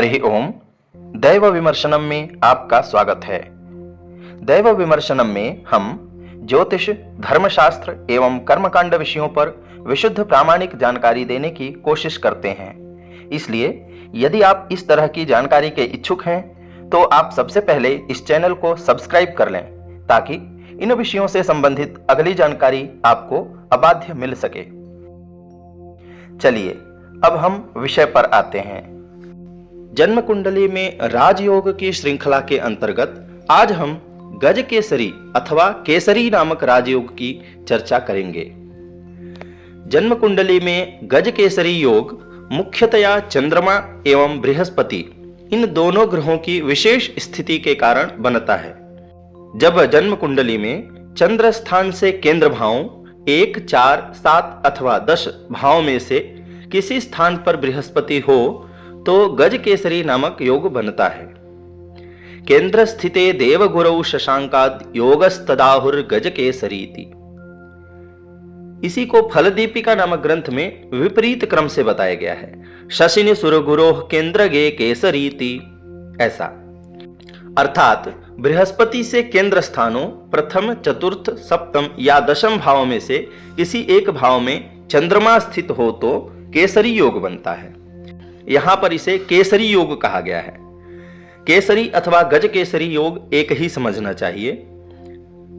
हरि ओम। दैव विमर्शनम में आपका स्वागत है। दैव विमर्शनम में हम ज्योतिष, धर्मशास्त्र एवं कर्मकांड विषयों पर विशुद्ध प्रामाणिक जानकारी देने की कोशिश करते हैं। इसलिए यदि आप इस तरह की जानकारी के इच्छुक हैं तो आप सबसे पहले इस चैनल को सब्सक्राइब कर लें ताकि इन विषयों से संबंधित अगली जानकारी आपको अबाध्य मिल सके। चलिए अब हम विषय पर आते हैं। जन्म कुंडली में राजयोग की श्रृंखला के अंतर्गत आज हम गज केसरी अथवा केसरी नामक राजयोग की चर्चा करेंगे। जन्म कुंडली में गज केसरी योग मुख्यतया चंद्रमा एवं बृहस्पति इन दोनों ग्रहों की विशेष स्थिति के कारण बनता है। जब जन्म कुंडली में चंद्र स्थान से केंद्र भावों 1, 4, 7 अथवा 10 भाव में से किसी स्थान पर बृहस्पति हो तो गज केसरी नामक योग बनता है। केंद्र स्थिते देवगुरौ शशांकाद योगस्तदाहुर गज केसरीति। इसी को फलदीपिका नामक ग्रंथ में विपरीत क्रम से बताया गया है। शशिनि सुरगुरोह केंद्र गे केसरीति, ऐसा अर्थात बृहस्पति से केंद्र स्थानों प्रथम, चतुर्थ, सप्तम या दशम भाव में से किसी एक भाव में चंद्रमा स्थित हो तो केसरी योग बनता है। यहां पर इसे केसरी योग कहा गया है। केसरी अथवा गज केसरी योग एक ही समझना चाहिए।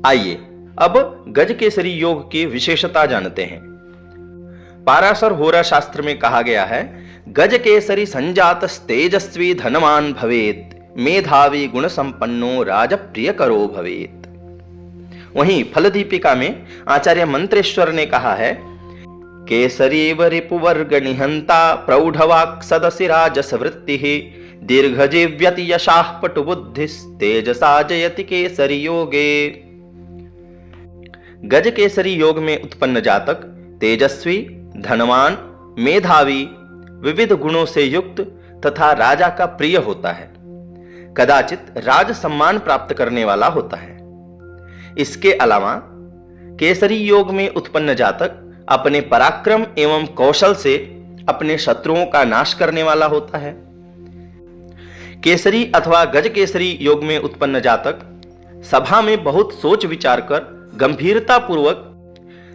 आइए अब गज केसरी योग की विशेषता जानते हैं। पाराशर होरा शास्त्र में कहा गया है, गज केसरी संजात तेजस्वी धनवान भवेत, मेधावी गुण संपन्नो राजप्रिय करो भवेत। वहीं फलदीपिका में आचार्य मंत्रेश्वर ने कहा है, केसरीव रिपुवर्ग निहंता प्रौढ़वाक् सदसि राजस वृत्तिः, दीर्घजीव्यति यशाः पटुबुद्धिस्तेजसा जयति केसरी योगे। गज केसरी योग में उत्पन्न जातक तेजस्वी, धनवान, मेधावी, विविध गुणों से युक्त तथा राजा का प्रिय होता है। कदाचित राज सम्मान प्राप्त करने वाला होता है। इसके अलावा केसरी योग में उत्पन्न जातक अपने पराक्रम एवं कौशल से अपने शत्रुओं का नाश करने वाला होता है। केसरी अथवा गज केसरी योग में उत्पन्न जातक सभा में बहुत सोच विचार कर गंभीरता पूर्वक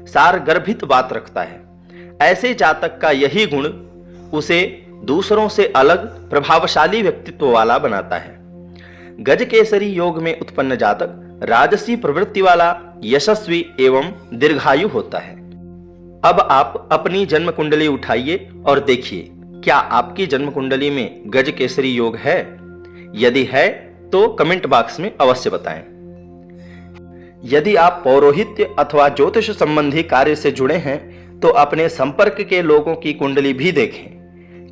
सारगर्भित बात रखता है। ऐसे जातक का यही गुण उसे दूसरों से अलग प्रभावशाली व्यक्तित्व वाला बनाता है। गज केसरी योग में उत्पन्न जातक राजसी प्रवृत्ति वाला, यशस्वी एवं दीर्घायु होता है। अब आप अपनी जन्म कुंडली उठाइए और देखिए क्या आपकी जन्म कुंडली में गज केसरी योग है। यदि है तो कमेंट बॉक्स में अवश्य बताएं। यदि आप पौरोहित्य अथवा ज्योतिष संबंधी कार्य से जुड़े हैं तो अपने संपर्क के लोगों की कुंडली भी देखें।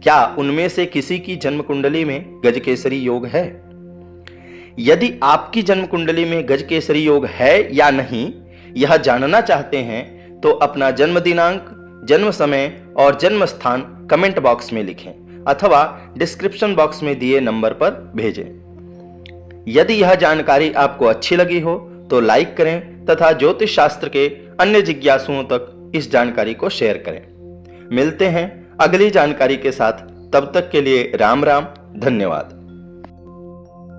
क्या उनमें से किसी की जन्म कुंडली में गज केसरी योग है? यदि आपकी जन्म कुंडली में गज केसरी योग है या नहीं यह जानना चाहते हैं तो अपना जन्म दिनांक, जन्म समय और जन्म स्थान कमेंट बॉक्स में लिखें अथवा डिस्क्रिप्शन बॉक्स में दिए नंबर पर भेजें। यदि यह जानकारी आपको अच्छी लगी हो तो लाइक करें तथा ज्योतिष शास्त्र के अन्य जिज्ञासुओं तक इस जानकारी को शेयर करें। मिलते हैं अगली जानकारी के साथ, तब तक के लिए राम राम, धन्यवाद।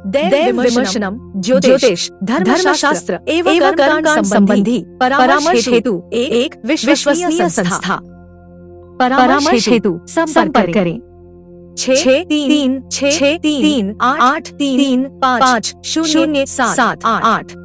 दैव विमर्शनम ज्योतिष, धर्मशास्त्र एवं कर्मकांड संबंधी परामर्श हेतु एक विश्वसनीय संस्था। परामर्श हेतु संपर्क करें 633638350788।